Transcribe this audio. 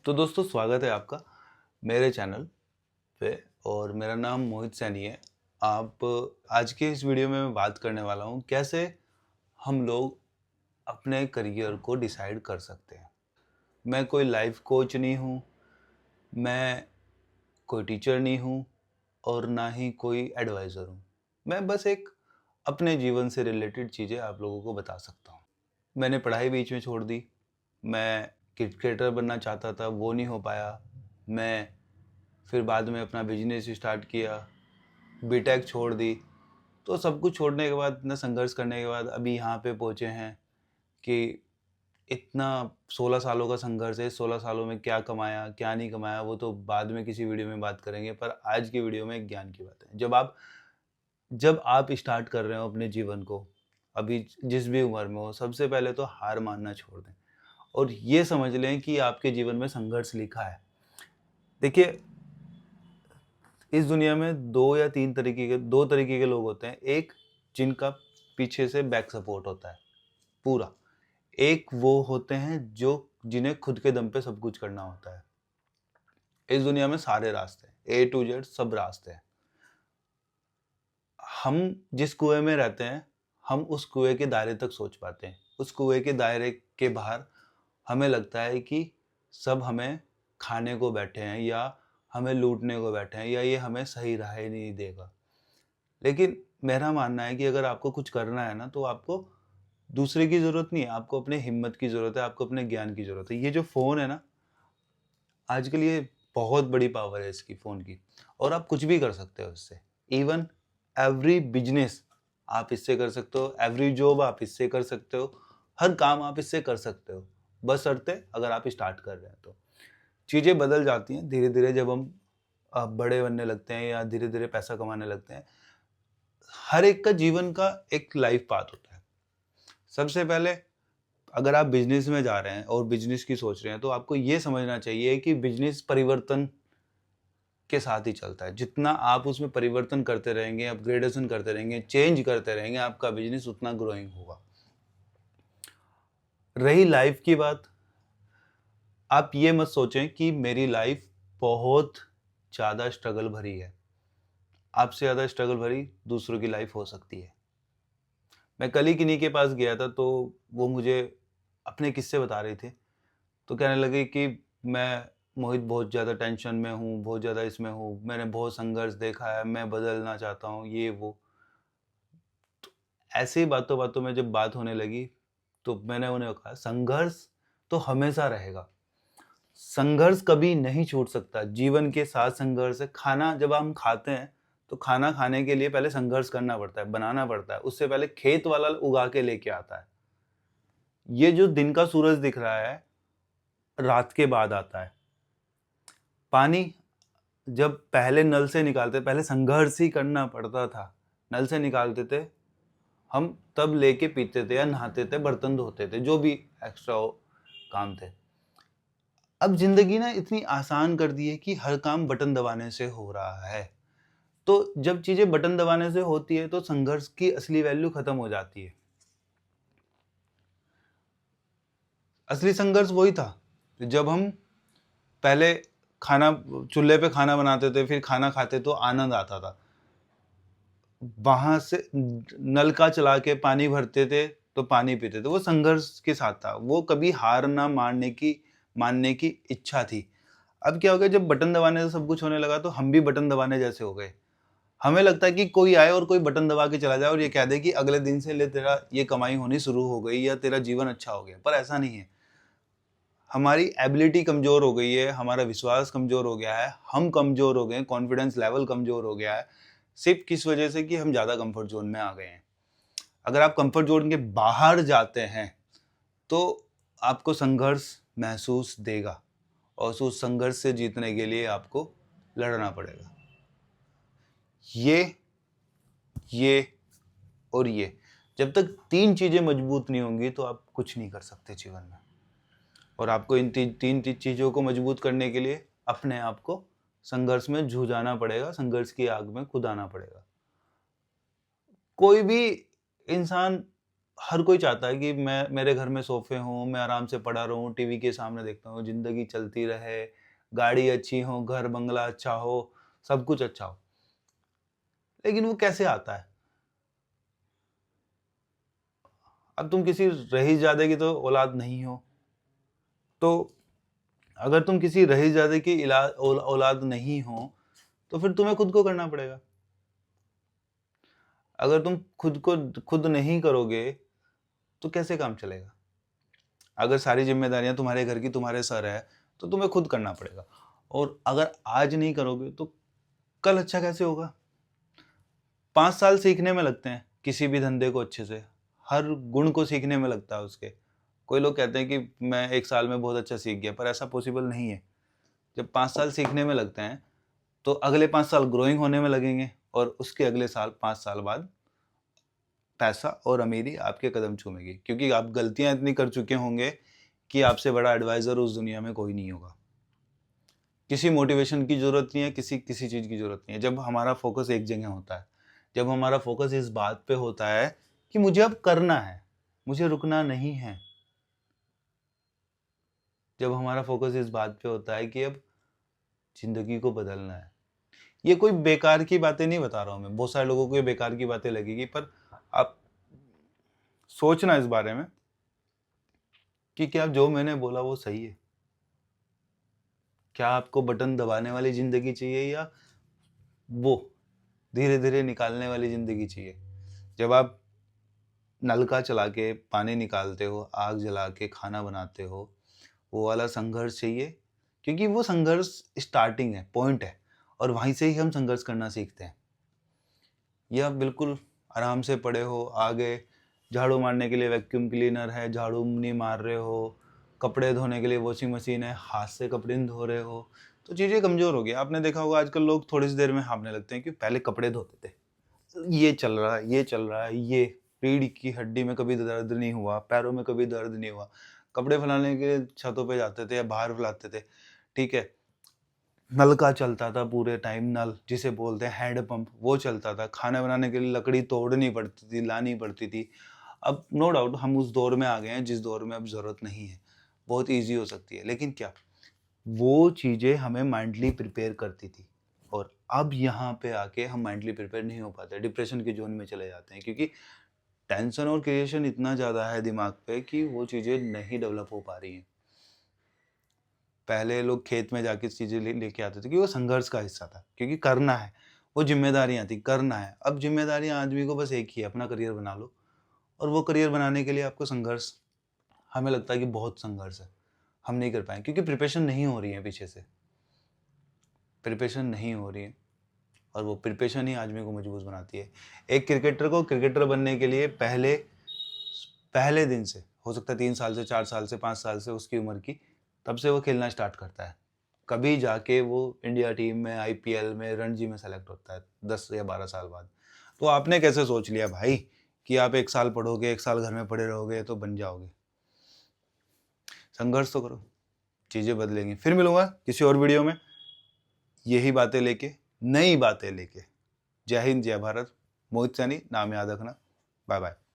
तो दोस्तों स्वागत है आपका मेरे चैनल पे। और मेरा नाम मोहित सैनी है। आप आज के इस वीडियो में मैं बात करने वाला हूँ कैसे हम लोग अपने करियर को डिसाइड कर सकते हैं। मैं कोई लाइफ कोच नहीं हूँ, मैं कोई टीचर नहीं हूँ और ना ही कोई एडवाइज़र हूँ। मैं बस एक अपने जीवन से रिलेटेड चीज़ें आप लोगों को बता सकता हूँ। मैंने पढ़ाई बीच में छोड़ दी। मैं क्रिकेटर बनना चाहता था, वो नहीं हो पाया। मैं फिर बाद में अपना बिजनेस स्टार्ट किया, बीटेक छोड़ दी। तो सब कुछ छोड़ने के बाद, इतना संघर्ष करने के बाद अभी यहाँ पे पहुँचे हैं कि इतना 16 सालों का संघर्ष है। 16 सालों में क्या कमाया क्या नहीं कमाया वो तो बाद में किसी वीडियो में बात करेंगे, पर आज की वीडियो में एक ज्ञान की बात है। जब आप स्टार्ट कर रहे हो अपने जीवन को, अभी जिस भी उम्र में हो, सबसे पहले तो हार मानना छोड़ दें और ये समझ लें कि आपके जीवन में संघर्ष लिखा है। देखिए, इस दुनिया में दो तरीके के लोग होते हैं। एक जिनका पीछे से बैक सपोर्ट होता है पूरा। एक वो होते हैं जो जिन्हें खुद के दम पे सब कुछ करना होता है। इस दुनिया में सारे रास्ते हैं, A to Z सब रास्ते हैं। हम जिस कुएं में रहते हैं, हम उस कुएं के दायरे तक सोच पाते हैं। उस कुएं के दायरे के बाहर हमें लगता है कि सब हमें खाने को बैठे हैं या हमें लूटने को बैठे हैं या ये हमें सही राह ही नहीं देगा। लेकिन मेरा मानना है कि अगर आपको कुछ करना है ना, तो आपको दूसरे की ज़रूरत नहीं है, आपको अपने हिम्मत की ज़रूरत है, आपको अपने ज्ञान की ज़रूरत है। ये जो फ़ोन है ना, आजकल ये बहुत बड़ी पावर है इसकी, फ़ोन की। और आप कुछ भी कर सकते हो इससे। इवन एवरी बिजनेस आप इससे कर सकते हो, एवरी जॉब आप इससे कर सकते हो, हर काम आप इससे कर सकते हो, बशर्ते अगर आप स्टार्ट कर रहे हैं तो। चीज़ें बदल जाती हैं धीरे धीरे जब हम बड़े बनने लगते हैं या धीरे धीरे पैसा कमाने लगते हैं। हर एक का जीवन का एक लाइफ पाथ होता है। सबसे पहले अगर आप बिजनेस में जा रहे हैं और बिजनेस की सोच रहे हैं, तो आपको ये समझना चाहिए कि बिजनेस परिवर्तन के साथ ही चलता है। जितना आप उसमें परिवर्तन करते रहेंगे, अपग्रेडेशन करते रहेंगे, चेंज करते रहेंगे, आपका बिजनेस उतना ग्रोइंग होगा। रही लाइफ की बात, आप ये मत सोचें कि मेरी लाइफ बहुत ज़्यादा स्ट्रगल भरी है। आपसे ज़्यादा स्ट्रगल भरी दूसरों की लाइफ हो सकती है। मैं कल ही किन्हीं के पास गया था, तो वो मुझे अपने किस्से बता रहे थे। तो कहने लगे कि मैं मोहित बहुत ज़्यादा टेंशन में हूँ, बहुत ज़्यादा इसमें हूँ, मैंने बहुत संघर्ष देखा है, मैं बदलना चाहता हूँ, ये वो। तो ऐसे ही बातों बातों में जब बात होने लगी, तो मैंने उन्हें कहा संघर्ष तो हमेशा रहेगा, संघर्ष कभी नहीं छूट सकता। जीवन के साथ संघर्ष है। खाना जब हम खाते हैं, तो खाना खाने के लिए पहले संघर्ष करना पड़ता है, बनाना पड़ता है। उससे पहले खेत वाला उगा के लेके आता है। ये जो दिन का सूरज दिख रहा है, रात के बाद आता है। पानी जब पहले नल से निकालते, पहले संघर्ष ही करना पड़ता था। नल से निकालते थे हम, तब लेके पीते थे या नहाते थे, बर्तन धोते थे, जो भी एक्स्ट्रा काम थे। अब जिंदगी ना इतनी आसान कर दी है कि हर काम बटन दबाने से हो रहा है। तो जब चीजें बटन दबाने से होती है, तो संघर्ष की असली वैल्यू खत्म हो जाती है। असली संघर्ष वही था जब हम पहले खाना चूल्हे पे खाना बनाते थे, फिर खाना खाते तो आनंद आता था। वहां से नल का चला के पानी भरते थे तो पानी पीते थे, वो संघर्ष के साथ था। वो कभी हार ना मानने की इच्छा थी। अब क्या हो गया, जब बटन दबाने से सब कुछ होने लगा, तो हम भी बटन दबाने जैसे हो गए। हमें लगता है कि कोई आए और कोई बटन दबा के चला जाए और ये कह दे कि अगले दिन से ले तेरा ये कमाई होनी शुरू हो गई या तेरा जीवन अच्छा हो गया। पर ऐसा नहीं है। हमारी एबिलिटी कमजोर हो गई है, हमारा विश्वास कमजोर हो गया है, हम कमजोर हो गए, कॉन्फिडेंस लेवल कमजोर हो गया है, सिर्फ किस वजह से कि हम ज़्यादा कंफर्ट जोन में आ गए हैं। अगर आप कंफर्ट जोन के बाहर जाते हैं, तो आपको संघर्ष महसूस देगा और उस संघर्ष से जीतने के लिए आपको लड़ना पड़ेगा। ये और ये, जब तक तीन चीजें मजबूत नहीं होंगी, तो आप कुछ नहीं कर सकते जीवन में। और आपको इन तीन चीजों को मजबूत करने के लिए अपने आप को संघर्ष में जूझाना पड़ेगा, संघर्ष की आग में कूदाना पड़ेगा। कोई भी इंसान हर कोई चाहता है कि मैं मेरे घर में सोफे हों, मैं आराम से पड़ा रहूं, टीवी के सामने देखता हूँ, जिंदगी चलती रहे, गाड़ी अच्छी हो, घर बंगला अच्छा हो, सब कुछ अच्छा हो। लेकिन वो कैसे आता है? अब तुम किसी रईसजादे की तो औलाद नहीं हो, तो अगर तुम किसी रईसजादे की औलाद नहीं हो तो फिर तुम्हें खुद को करना पड़ेगा। अगर तुम खुद नहीं करोगे तो कैसे काम चलेगा? अगर सारी जिम्मेदारियां तुम्हारे घर की तुम्हारे सर है तो तुम्हें खुद करना पड़ेगा, और अगर आज नहीं करोगे तो कल अच्छा कैसे होगा? 5 साल सीखने में लगते हैं किसी भी धंधे को अच्छे से, हर गुण को सीखने में लगता है उसके। कोई लोग कहते हैं कि मैं 1 साल में बहुत अच्छा सीख गया, पर ऐसा पॉसिबल नहीं है। जब 5 साल सीखने में लगते हैं तो अगले 5 साल ग्रोइंग होने में लगेंगे, और उसके अगले साल 5 साल बाद पैसा और अमीरी आपके कदम चूमेगी, क्योंकि आप गलतियां इतनी कर चुके होंगे कि आपसे बड़ा एडवाइजर उस दुनिया में कोई नहीं होगा। किसी मोटिवेशन की जरूरत नहीं है, किसी किसी चीज की जरूरत नहीं है। जब हमारा फोकस एक जगह होता है, जब हमारा फोकस इस बात पे होता है कि मुझे अब करना है, मुझे रुकना नहीं है, जब हमारा फोकस इस बात पे होता है कि अब जिंदगी को बदलना है। ये कोई बेकार की बातें नहीं बता रहा हूं मैं, बहुत सारे लोगों को ये बेकार की बातें लगेगी, पर आप सोचना इस बारे में कि क्या जो मैंने बोला वो सही है। क्या आपको बटन दबाने वाली जिंदगी चाहिए, या वो धीरे धीरे निकालने वाली जिंदगी चाहिए? जब आप नलका चला के पानी निकालते हो, आग जला के खाना बनाते हो, वो वाला संघर्ष चाहिए? क्योंकि वो संघर्ष स्टार्टिंग है, पॉइंट है, और वहीं से ही हम संघर्ष करना सीखते हैं। या बिल्कुल आराम से पड़े हो, आगे झाड़ू मारने के लिए वैक्यूम क्लीनर है, झाड़ू नहीं मार रहे हो, कपड़े धोने के लिए वॉशिंग मशीन है, हाथ से कपड़े नहीं धो रहे हो, तो चीज़ें कमज़ोर हो गई। आपने देखा होगा आजकल लोग थोड़ी सी देर में हाँफने लगते हैं, कि पहले कपड़े धोते थे, ये चल रहा है, ये चल रहा है, ये रीढ़ की हड्डी में कभी दर्द नहीं हुआ, पैरों में कभी दर्द नहीं हुआ। कपड़े फैलाने के लिए छतों पे जाते थे या बाहर फैलाते थे, ठीक है। नल का चलता था पूरे टाइम, नल जिसे बोलते हैं हैंड पंप, वो चलता था। खाना बनाने के लिए लकड़ी तोड़नी पड़ती थी, लानी पड़ती थी। अब नो डाउट हम उस दौर में आ गए हैं जिस दौर में अब ज़रूरत नहीं है, बहुत ईजी हो सकती है, लेकिन क्या वो चीज़ें हमें माइंडली प्रिपेयर करती थी? और अब यहाँ पे आके हम माइंडली प्रिपेयर नहीं हो पाते, डिप्रेशन के जोन में चले जाते हैं, क्योंकि टेंशन और क्रिएशन इतना ज़्यादा है दिमाग पे कि वो चीज़ें नहीं डेवलप हो पा रही हैं। पहले लोग खेत में जाके चीज़ें लेके आते थे, क्योंकि वो संघर्ष का हिस्सा था, क्योंकि करना है, वो जिम्मेदारियां थी, करना है। अब जिम्मेदारियां आदमी को बस एक ही है, अपना करियर बना लो, और वो करियर बनाने के लिए आपको संघर्ष, हमें लगता है कि बहुत संघर्ष है, हम नहीं कर पाए, क्योंकि प्रिपरेशन नहीं हो रही है, पीछे से प्रिपरेशन नहीं हो रही है, और वो प्रिपरेशन ही आदमी को मजबूत बनाती है। एक क्रिकेटर को क्रिकेटर बनने के लिए पहले पहले दिन से, हो सकता है 3 साल से, 4 साल से, 5 साल से उसकी उम्र की, तब से वो खेलना स्टार्ट करता है, कभी जाके वो इंडिया टीम में, आईपीएल में, रणजी में सेलेक्ट होता है 10 या 12 साल बाद। तो आपने कैसे सोच लिया भाई कि आप 1 साल पढ़ोगे, 1 साल घर में पड़े रहोगे तो बन जाओगे? संघर्ष तो करो, चीज़ें बदलेंगी। फिर मिलूंगा किसी और वीडियो में यही बातें लेके, नई बातें लेके। जय हिंद, जय भारत। मोहित सैनी नाम याद रखना। Bye bye.